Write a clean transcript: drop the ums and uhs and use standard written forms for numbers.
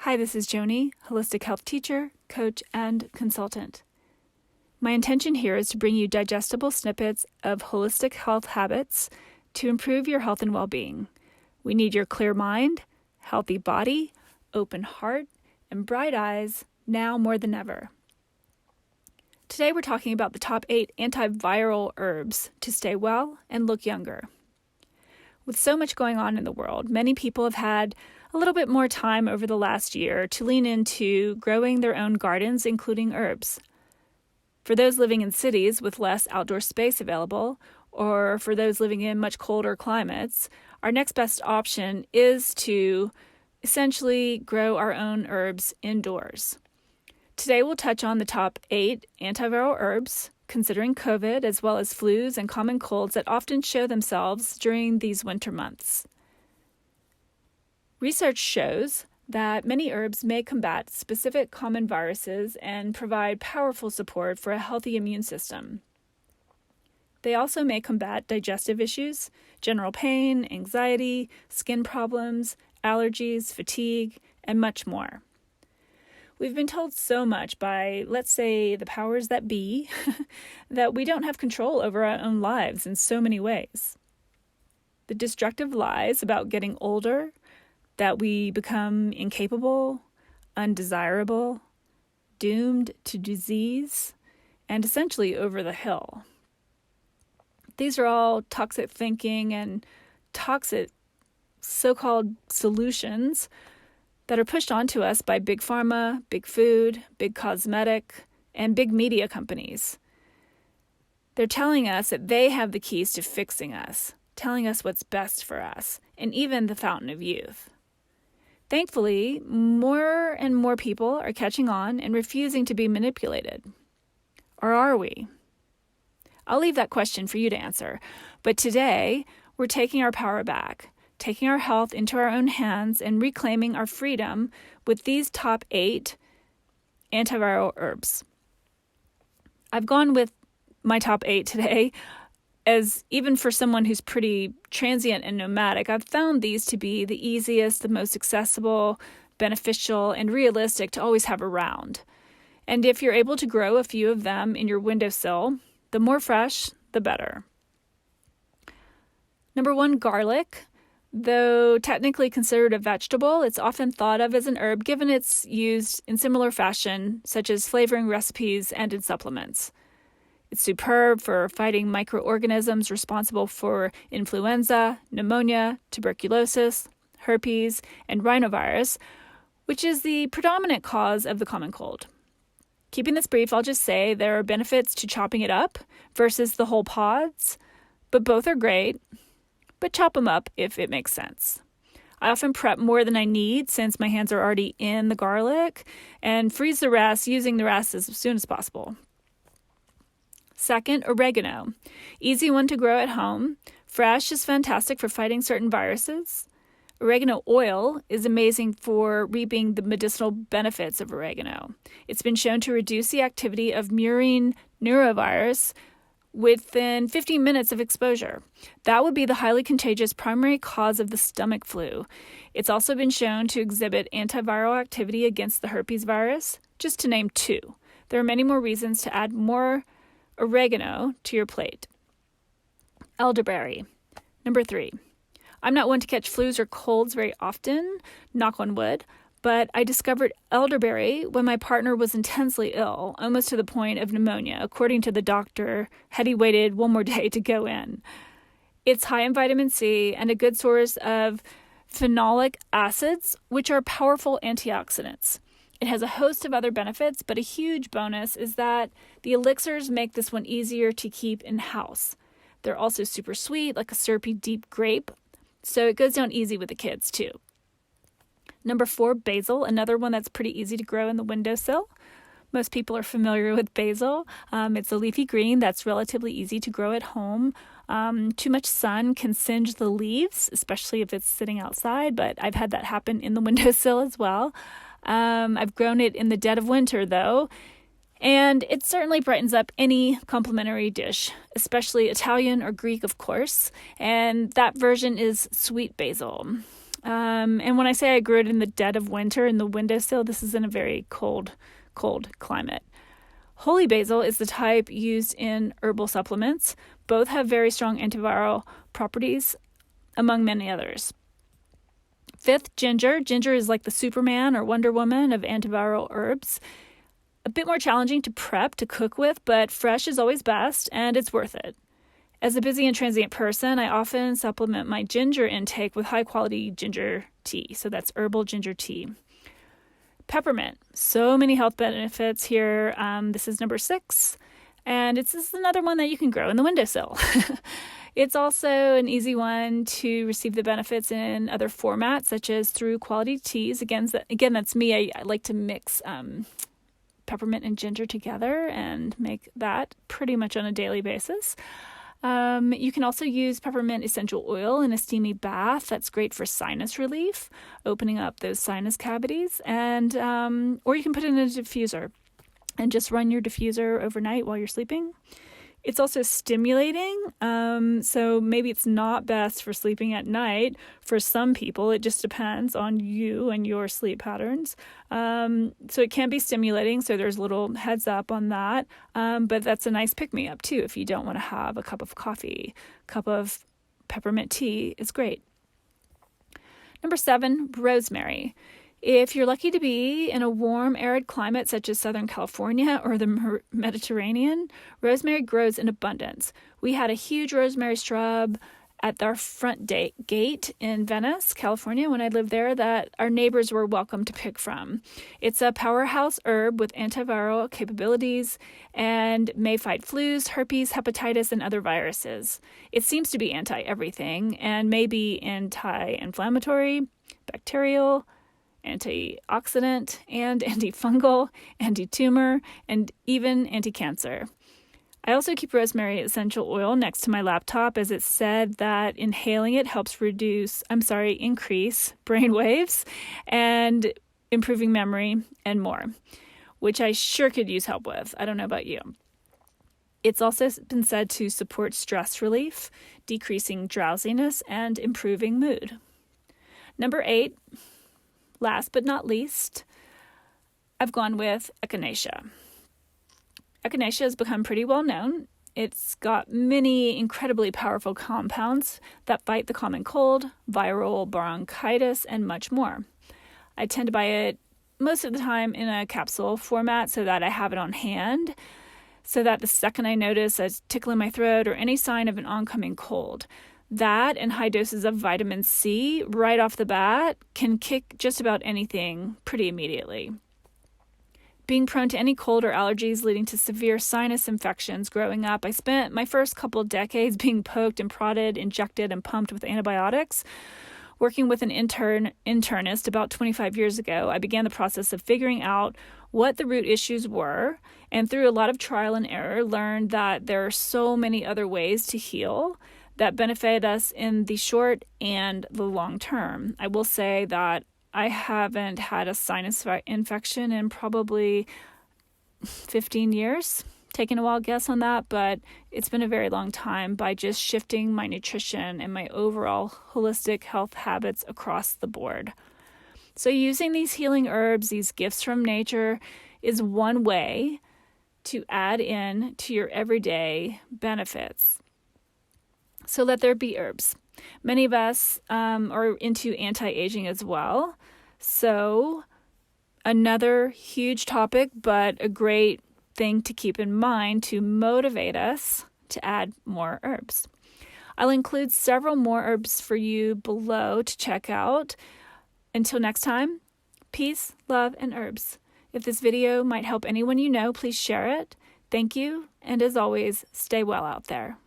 Hi, this is Joni, holistic health teacher, coach, and consultant. My intention here is to bring you digestible snippets of holistic health habits to improve your health and well-being. We need your clear mind, healthy body, open heart, and bright eyes now more than ever. Today we're talking about the top 8 antiviral herbs to stay well and look younger. With so much going on in the world, many people have had a little bit more time over the last year to lean into growing their own gardens, including herbs. For those living in cities with less outdoor space available, or for those living in much colder climates, our next best option is to essentially grow our own herbs indoors. Today we'll touch on the top 8 antiviral herbs, considering COVID, as well as flus and common colds that often show themselves during these winter months. Research shows that many herbs may combat specific common viruses and provide powerful support for a healthy immune system. They also may combat digestive issues, general pain, anxiety, skin problems, allergies, fatigue, and much more. We've been told so much by, let's say, the powers that be, that we don't have control over our own lives in so many ways. The destructive lies about getting older, that we become incapable, undesirable, doomed to disease, and essentially over the hill. These are all toxic thinking and toxic so-called solutions that are pushed onto us by big pharma, big food, big cosmetic, and big media companies. They're telling us that they have the keys to fixing us, telling us what's best for us, and even the fountain of youth. Thankfully, more and more people are catching on and refusing to be manipulated. Or are we? I'll leave that question for you to answer. But today, we're taking our power back, taking our health into our own hands and reclaiming our freedom with these top 8 antiviral herbs. I've gone with my top 8 today, as even for someone who's pretty transient and nomadic, I've found these to be the easiest, the most accessible, beneficial, and realistic to always have around. And if you're able to grow a few of them in your windowsill, the more fresh, the better. Number 1, garlic. Though technically considered a vegetable, it's often thought of as an herb given it's used in similar fashion, such as flavoring recipes and in supplements. It's superb for fighting microorganisms responsible for influenza, pneumonia, tuberculosis, herpes, and rhinovirus, which is the predominant cause of the common cold. Keeping this brief, I'll just say there are benefits to chopping it up versus the whole pods, but both are great, but chop them up if it makes sense. I often prep more than I need since my hands are already in the garlic and freeze the rest, using the rest as soon as possible. Second, oregano. Easy one to grow at home. Fresh is fantastic for fighting certain viruses. Oregano oil is amazing for reaping the medicinal benefits of oregano. It's been shown to reduce the activity of murine neurovirus within 15 minutes of exposure. That would be the highly contagious primary cause of the stomach flu. It's also been shown to exhibit antiviral activity against the herpes virus, just to name 2. There are many more reasons to add more oregano to your plate. Elderberry. Number 3. I'm not one to catch flus or colds very often, knock on wood, but I discovered elderberry when my partner was intensely ill, almost to the point of pneumonia, according to the doctor, had he waited one more day to go in. It's high in vitamin C and a good source of phenolic acids, which are powerful antioxidants. It has a host of other benefits, but a huge bonus is that the elixirs make this one easier to keep in-house. They're also super sweet, like a syrupy deep grape, so it goes down easy with the kids too. Number 4, basil, another one that's pretty easy to grow in the windowsill. Most people are familiar with basil. It's a leafy green that's relatively easy to grow at home. Too much sun can singe the leaves, especially if it's sitting outside, but I've had that happen in the windowsill as well. I've grown it in the dead of winter, though, and it certainly brightens up any complimentary dish, especially Italian or Greek, of course, and that version is sweet basil. And when I say I grew it in the dead of winter in the windowsill, this is in a very cold climate. Holy basil is the type used in herbal supplements. Both have very strong antiviral properties, among many others. Fifth, ginger. Ginger is like the Superman or Wonder Woman of antiviral herbs. A bit more challenging to prep, to cook with, but fresh is always best, and it's worth it. As a busy and transient person, I often supplement my ginger intake with high-quality ginger tea. So that's herbal ginger tea. Peppermint. So many health benefits here. This is number 6. And this is another one that you can grow in the windowsill. It's also an easy one to receive the benefits in other formats, such as through quality teas. Again, that's me. I like to mix peppermint and ginger together and make that pretty much on a daily basis. You can also use peppermint essential oil in a steamy bath. That's great for sinus relief, opening up those sinus cavities, and or you can put it in a diffuser and just run your diffuser overnight while you're sleeping. It's also stimulating, so maybe it's not best for sleeping at night. For some people, it just depends on you and your sleep patterns. So it can be stimulating, so there's a little heads up on that. But that's a nice pick-me-up, too, if you don't want to have a cup of coffee. Cup of peppermint tea is great. Number 7, rosemary. If you're lucky to be in a warm, arid climate such as Southern California or the Mediterranean, rosemary grows in abundance. We had a huge rosemary shrub at our front gate in Venice, California, when I lived there, that our neighbors were welcome to pick from. It's a powerhouse herb with antiviral capabilities and may fight flus, herpes, hepatitis, and other viruses. It seems to be anti-everything and may be anti-inflammatory, bacterial, antioxidant, and antifungal, anti-tumor, and even anti-cancer. I also keep rosemary essential oil next to my laptop, as it's said that inhaling it helps increase brain waves and improving memory and more, which I sure could use help with. I don't know about you. It's also been said to support stress relief, decreasing drowsiness, and improving mood. Number 8, last but not least, I've gone with echinacea. Echinacea has become pretty well known. It's got many incredibly powerful compounds that fight the common cold, viral bronchitis, and much more. I tend to buy it most of the time in a capsule format so that I have it on hand, so that the second I notice a tickle in my throat or any sign of an oncoming cold, that and high doses of vitamin C right off the bat can kick just about anything pretty immediately. Being prone to any cold or allergies leading to severe sinus infections growing up, I spent my first couple decades being poked and prodded, injected, and pumped with antibiotics. Working with an internist about 25 years ago, I began the process of figuring out what the root issues were, and through a lot of trial and error, learned that there are so many other ways to heal that benefit us in the short and the long term. I will say that I haven't had a sinus infection in probably 15 years. Taking a wild guess on that, but it's been a very long time by just shifting my nutrition and my overall holistic health habits across the board. So using these healing herbs, these gifts from nature, is one way to add in to your everyday benefits. So let there be herbs. Many of us are into anti-aging as well. So another huge topic, but a great thing to keep in mind to motivate us to add more herbs. I'll include several more herbs for you below to check out. Until next time, peace, love, and herbs. If this video might help anyone you know, please share it. Thank you, and as always, stay well out there.